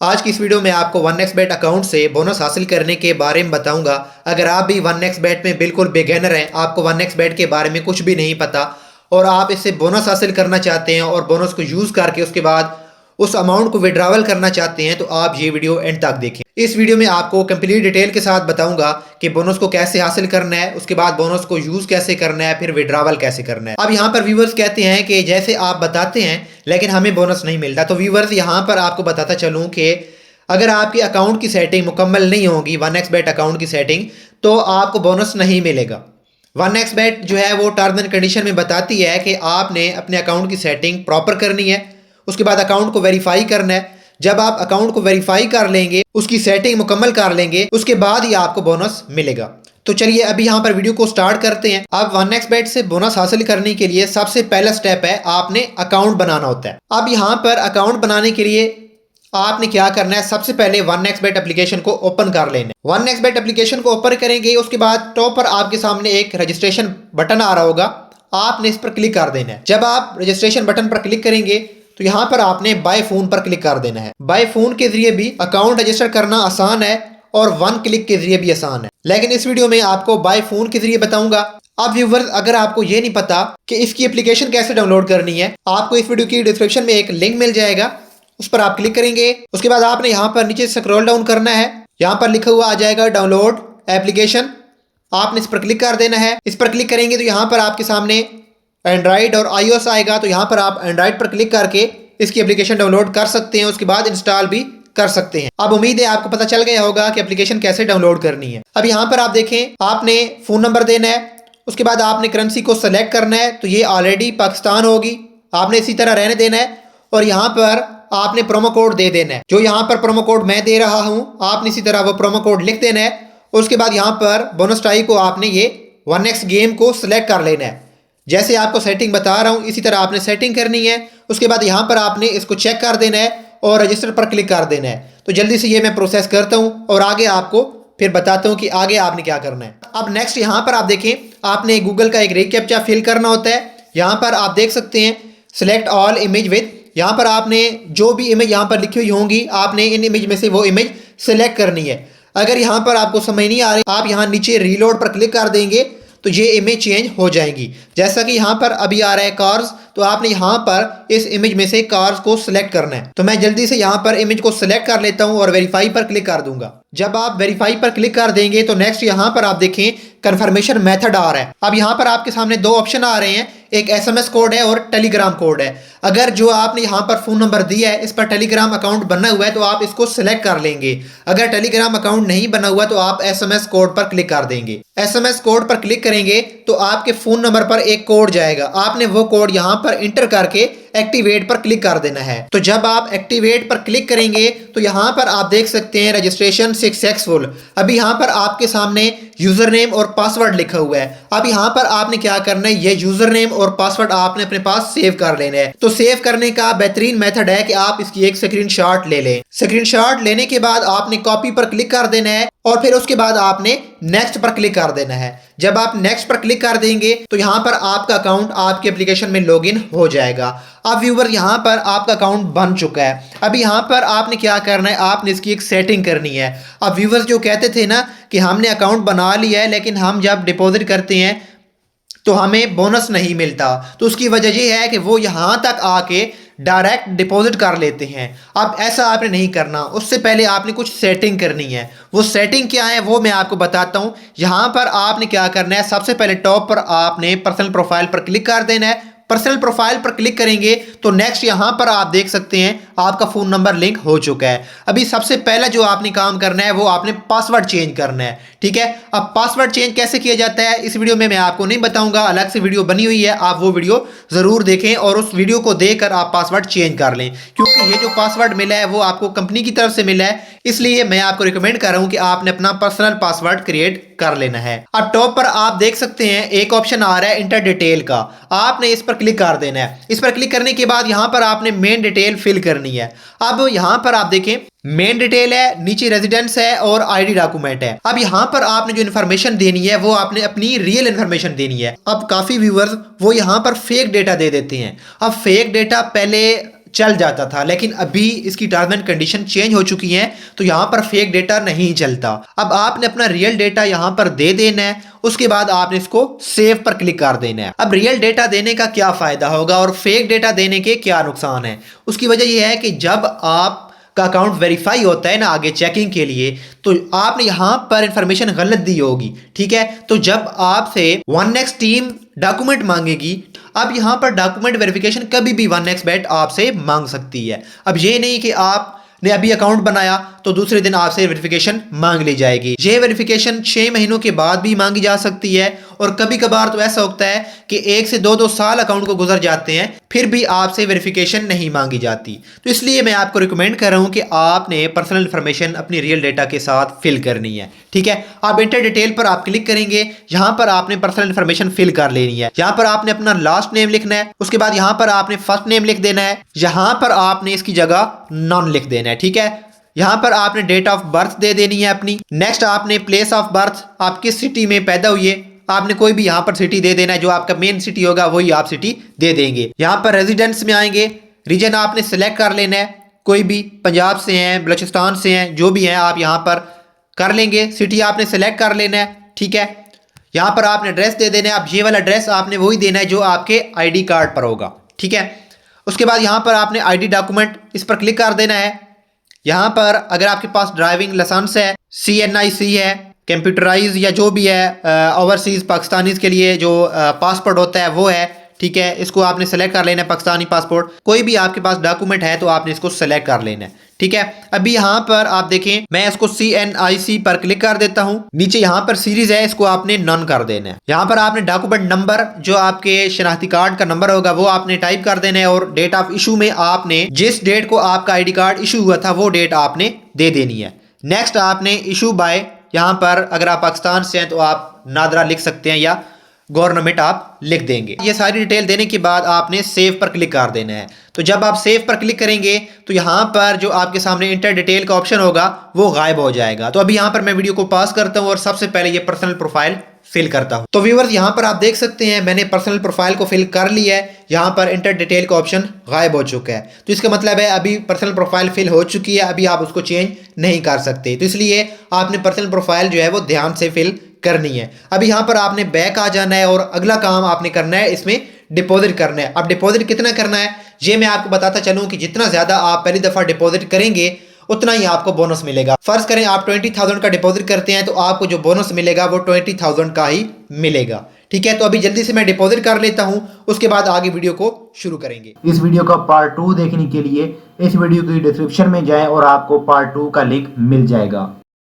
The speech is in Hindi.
आज की इस वीडियो में आपको 1xbet अकाउंट से बोनस हासिल करने के बारे में बताऊंगा। अगर आप भी 1xbet में बिल्कुल बिगिनर हैं, आपको 1xbet के बारे में कुछ भी नहीं पता और आप इससे बोनस हासिल करना चाहते हैं और बोनस को यूज़ करके उसके बाद उस अमाउंट को विड्रॉवल करना चाहते हैं, तो आप ये वीडियो एंड तक देखें। इस वीडियो में आपको कंप्लीट डिटेल के साथ बताऊंगा कि बोनस को कैसे हासिल करना है, उसके बाद बोनस को यूज़ कैसे करना है, फिर विड्रॉवल कैसे करना है। अब यहाँ पर व्यूवर्स कहते हैं कि जैसे आप बताते हैं लेकिन हमें बोनस नहीं मिलता। तो व्यूवर्स यहाँ पर आपको बताता चलूँ कि अगर आपके अकाउंट की सेटिंग मुकम्मल नहीं होगी 1xbet अकाउंट की सेटिंग, तो आपको बोनस नहीं मिलेगा। 1xbet जो है वो टर्म्स एंड कंडीशन में बताती है कि आपने अपने अकाउंट की सेटिंग प्रॉपर करनी है, उसके बाद अकाउंट को वेरीफाई करना है। जब आप अकाउंट को वेरीफाई कर लेंगे, उसकी सेटिंग मुकम्मल कर लेंगे, उसके बाद ही आपको बोनस मिलेगा। तो चलिए अभी यहाँ पर वीडियो को स्टार्ट करते हैं। अब 1xbet से बोनस हासिल करने के लिए सबसे पहला स्टेप है आपने अकाउंट बनाना होता है। अब यहाँ पर अकाउंट बनाने के लिए आपने क्या करना है, सबसे पहले 1xbet एप्लीकेशन को ओपन कर लेना है। 1xbet एप्लीकेशन को ओपन करेंगे, उसके बाद टॉप पर आपके सामने एक रजिस्ट्रेशन बटन आ रहा होगा, आपने इस पर क्लिक कर देना है। जब आप रजिस्ट्रेशन बटन पर क्लिक करेंगे तो यहाँ पर आपने बाय फोन पर क्लिक कर देना है। बाय फोन के जरिए भी अकाउंट रजिस्टर करना आसान है और 1 क्लिक के जरिए भी आसान है, लेकिन इस वीडियो में आपको बाय फोन के जरिए बताऊंगा। अब व्यूवर्स, अगर आपको ये नहीं पता कि इसकी एप्लीकेशन कैसे डाउनलोड करनी है, आपको इस वीडियो की डिस्क्रिप्शन में एक लिंक मिल जाएगा, उस पर आप क्लिक करेंगे। उसके बाद आपने यहाँ पर नीचे स्क्रॉल डाउन करना है, यहाँ पर लिखा हुआ आ जाएगा डाउनलोड एप्लीकेशन, आपने इस पर क्लिक कर देना है। इस पर क्लिक करेंगे तो यहाँ पर आपके सामने एंड्रॉइड और iOS आएगा, तो यहाँ पर आप एंड्रॉइड पर क्लिक करके इसकी एप्लीकेशन डाउनलोड कर सकते हैं, उसके बाद इंस्टॉल भी कर सकते हैं। अब उम्मीद है आपको पता चल गया होगा कि एप्लीकेशन कैसे डाउनलोड करनी है। अब यहाँ पर आप देखें, आपने फ़ोन नंबर देना है, उसके बाद आपने करेंसी को सेलेक्ट करना है, तो ये ऑलरेडी पाकिस्तान होगी, आपने इसी तरह रहने देना है। और यहाँ पर आपने प्रोमो कोड दे देना है, जो यहाँ पर प्रोमो कोड मैं दे रहा हूँ, आपने इसी तरह वो प्रोमो कोड लिख देना है। उसके बाद यहाँ पर बोनस टाइप को आपने ये 1x गेम को सिलेक्ट कर लेना है। जैसे आपको सेटिंग बता रहा हूँ इसी तरह आपने सेटिंग करनी है। उसके बाद यहाँ पर आपने इसको चेक कर देना है और रजिस्टर पर क्लिक कर देना है। तो जल्दी से ये मैं प्रोसेस करता हूँ और आगे आपको फिर बताता हूँ कि आगे आपने क्या करना है। अब नेक्स्ट यहाँ पर आप देखें, आपने गूगल का एक रीकैप्चा फिल करना होता है। यहाँ पर आप देख सकते हैं सिलेक्ट ऑल इमेज विद, यहाँ पर आपने जो भी इमेज यहाँ पर लिखी हुई होंगी, आपने इन इमेज में से वो इमेज सेलेक्ट करनी है। अगर यहाँ पर आपको समझ नहीं आ रही, आप यहाँ नीचे रीलोड पर क्लिक कर देंगे तो ये इमेज चेंज हो जाएगी। जैसा कि यहाँ पर अभी आ रहा है कार्स, तो आपने यहाँ पर इस इमेज में से कार्स को सिलेक्ट करना है। तो मैं जल्दी से यहाँ पर इमेज को सिलेक्ट कर लेता हूँ और वेरीफाई पर क्लिक कर दूंगा। जब आप वेरीफाई पर क्लिक कर देंगे तो नेक्स्ट यहाँ पर आप देखें कंफर्मेशन मेथड आ रहा है। अब यहाँ पर आपके सामने दो ऑप्शन आ रहे हैं, एक SMS कोड है और टेलीग्राम कोड है। अगर जो आपने यहाँ पर फोन नंबर दिया है इस पर टेलीग्राम अकाउंट बना हुआ है तो आप इसको सिलेक्ट कर लेंगे। अगर टेलीग्राम अकाउंट नहीं बना हुआ तो आप SMS कोड पर क्लिक कर देंगे। SMS कोड पर क्लिक करेंगे तो आपके फोन नंबर पर एक कोड जाएगा, आपने वो कोड यहाँ पर इंटर करके एक्टिवेट पर क्लिक कर देना है। तो जब आप एक्टिवेट पर क्लिक करेंगे तो यहाँ पर आप देख सकते हैं रजिस्ट्रेशन सक्सेसफुल। अभी यहाँ पर आपके सामने यूजर नेम और पासवर्ड लिखा हुआ है। अब यहाँ पर आपने क्या करना है, ये यूजर नेम और पासवर्ड आपने अपने पास सेव कर लेना है। तो सेव करने का बेहतरीन मेथड है कि आप इसकी एक स्क्रीनशॉट ले लें। स्क्रीनशॉट लेने के बाद आपने कॉपी पर क्लिक कर देना है और फिर उसके बाद आपने नेक्स्ट पर क्लिक कर देना है। जब आप नेक्स्ट पर क्लिक कर देंगे तो यहाँ पर आपका अकाउंट आपके एप्लीकेशन में लॉगिन हो जाएगा। अब व्यूवर, यहाँ पर आपका अकाउंट बन चुका है। अब यहाँ पर आपने क्या करना है, आपने इसकी एक सेटिंग करनी है। अब व्यूवर्स जो कहते थे ना कि हमने अकाउंट बना लिया है लेकिन हम जब डिपॉजिट करते हैं तो हमें बोनस नहीं मिलता, तो उसकी वजह यह है कि वो यहाँ तक आके डायरेक्ट डिपॉजिट कर लेते हैं। अब ऐसा आपने नहीं करना, उससे पहले आपने कुछ सेटिंग करनी है। वो सेटिंग क्या है वो मैं आपको बताता हूँ। यहाँ पर आपने क्या करना है, सबसे पहले टॉप पर आपने पर्सनल प्रोफाइल पर क्लिक कर देना है। पर्सनल प्रोफाइल पर क्लिक करेंगे तो नेक्स्ट यहाँ पर आप देख सकते हैं आपका फ़ोन नंबर लिंक हो चुका है। अभी सबसे पहला जो आपने काम करना है वो आपने पासवर्ड चेंज करना है, ठीक है। अब पासवर्ड चेंज कैसे किया जाता है इस वीडियो में मैं आपको नहीं बताऊंगा, अलग से वीडियो बनी हुई है, आप वो वीडियो ज़रूर देखें और उस वीडियो को देखकर आप पासवर्ड चेंज कर लें, क्योंकि ये जो पासवर्ड मिला है वो आपको कंपनी की तरफ से मिला है, इसलिए मैं आपको रिकमेंड कर रहा हूँ कि आपने अपना पर्सनल पासवर्ड क्रिएट कर लेना है। अब टॉप पर आप देख सकते हैं एक ऑप्शन आ रहा है इंटर डिटेल का, आपने इस पर क्लिक कर देना है। इस पर क्लिक करने के बाद यहाँ पर आपने मेन डिटेल फिल करनी है। अब यहाँ पर आप देखें मेन डिटेल है, नीचे रेजिडेंस है और आईडी डॉक्यूमेंट है। अब यहाँ पर आपने जो इन्फॉर्मेशन देनी है वो आपने अपनी रियल इन्फॉर्मेशन देनी है। अब काफी व्यूअर्स वो यहाँ पर फेक डेटा दे देते हैं। अब फेक डेटा पहले चल जाता था, लेकिन अभी इसकी टर्म एंड कंडीशन चेंज हो चुकी हैं, तो यहाँ पर फेक डेटा नहीं चलता। अब आपने अपना रियल डेटा यहाँ पर दे देना है, उसके बाद आपने इसको सेव पर क्लिक कर देना है। अब रियल डेटा देने का क्या फायदा होगा और फेक डेटा देने के क्या नुकसान है? उसकी वजह यह है कि जब आप का अकाउंट वेरीफाई होता है ना आगे चेकिंग के लिए, तो आपने यहां पर इंफॉर्मेशन गलत दी होगी, ठीक है। तो जब आपसे वन नेक्स्ट टीम डॉक्यूमेंट मांगेगी, अब यहां पर डॉक्यूमेंट वेरिफिकेशन कभी भी वन नेक्स्ट बेट आपसे मांग सकती है। अब ये नहीं कि आपने अभी अकाउंट बनाया तो दूसरे दिन आपसे वेरिफिकेशन मांग ली जाएगी। ये वेरिफिकेशन 6 महीनों के बाद भी मांगी जा सकती है, और कभी कभार तो ऐसा होता है कि 1 से 2 साल अकाउंट को गुजर जाते हैं, फिर भी आपसे वेरिफिकेशन नहीं मांगी जाती। तो इसलिए मैं आपको रिकमेंड कर रहा हूं कि आपने पर्सनल इंफॉर्मेशन अपनी रियल डेटा के साथ फिल करनी है, ठीक है। आप इंटर डिटेल पर आप क्लिक करेंगे, यहां पर आपने पर्सनल इंफॉर्मेशन फिल कर लेनी है। यहां पर आपने अपना लास्ट नेम लिखना है, उसके बाद यहां पर आपने फर्स्ट नेम लिख देना है, यहां पर आपने इसकी जगह नॉन लिख देना है, ठीक है। यहां पर आपने डेट ऑफ बर्थ दे देनी है अपनी। नेक्स्ट आपने प्लेस ऑफ बर्थ, आप किस सिटी में पैदा हुए, आपने कोई भी यहाँ पर सिटी दे देना है, जो आपका मेन सिटी होगा वही आप सिटी दे देंगे। यहाँ पर रेजिडेंस में आएंगे, रीजन आपने सेलेक्ट कर लेना है, कोई भी पंजाब से हैं, बलूचिस्तान से हैं, जो भी हैं आप यहाँ पर कर लेंगे। सिटी आपने सेलेक्ट कर लेना है, ठीक है। यहाँ पर आपने एड्रेस दे देना है, अब ये वाला एड्रेस आपने वही देना है जो आपके ID कार्ड पर होगा, ठीक है। उसके बाद यहाँ पर आपने ID डॉक्यूमेंट इस पर क्लिक कर देना है। यहाँ पर अगर आपके पास ड्राइविंग लाइसेंस है, CNIC है, कंप्यूटराइज या जो भी है ओवरसीज पाकिस्तानीज के लिए जो पासपोर्ट होता है वो है, ठीक है। इसको आपने सेलेक्ट कर लेना है, पाकिस्तानी पासपोर्ट। कोई भी आपके पास डॉक्यूमेंट है तो आपने इसको सेलेक्ट कर लेना है, ठीक है। अभी यहाँ पर आप देखें, मैं इसको CNIC पर क्लिक कर देता हूँ। नीचे यहाँ पर सीरीज है, इसको आपने नॉन कर देना है। यहाँ पर आपने डॉक्यूमेंट नंबर, जो आपके शनाख्ती कार्ड का नंबर होगा वो आपने टाइप कर देना है, और डेट ऑफ इशू में आपने जिस डेट को आपका ID कार्ड इशू हुआ था वो डेट आपने दे देनी है। नेक्स्ट आपने इशू बाय, यहाँ पर अगर आप पाकिस्तान से हैं तो आप नादरा लिख सकते हैं या गवर्नमेंट आप लिख देंगे। ये सारी डिटेल देने के बाद आपने सेव पर क्लिक कर देना है। तो जब आप सेव पर क्लिक करेंगे तो यहाँ पर जो आपके सामने इंटर डिटेल का ऑप्शन होगा वो गायब हो जाएगा। तो अभी यहाँ पर मैं वीडियो को पॉज करता हूँ और सबसे पहले ये पर्सनल प्रोफाइल फिल करता हूँ। तो व्यूअर्स, यहाँ पर आप देख सकते हैं मैंने पर्सनल प्रोफाइल को फिल कर लिया है। यहाँ पर इंटर डिटेल का ऑप्शन गायब हो चुका है, तो इसका मतलब है अभी पर्सनल प्रोफाइल फिल हो चुकी है, अभी आप उसको चेंज नहीं कर सकते। तो इसलिए आपने पर्सनल प्रोफाइल जो है वो ध्यान से फिल करनी है। अभी यहाँ पर आपने बैक आ जाना है और अगला काम आपने करना है, इसमें डिपॉजिट करना है। अब डिपॉजिट कितना करना है ये मैं आपको बताता चलूँ कि जितना ज़्यादा आप पहली दफ़ा डिपॉजिट करेंगे उतना ही आपको बोनस मिलेगा। फर्ज करें आप 20,000 का डिपॉजिट करते हैं तो आपको जो बोनस मिलेगा वो 20,000 का ही मिलेगा, ठीक है। तो अभी जल्दी से मैं डिपॉजिट कर लेता हूं, उसके बाद आगे वीडियो को शुरू करेंगे। इस वीडियो का पार्ट 2 देखने के लिए इस वीडियो की डिस्क्रिप्शन में जाएं और आपको पार्ट 2 का लिंक मिल जाएगा।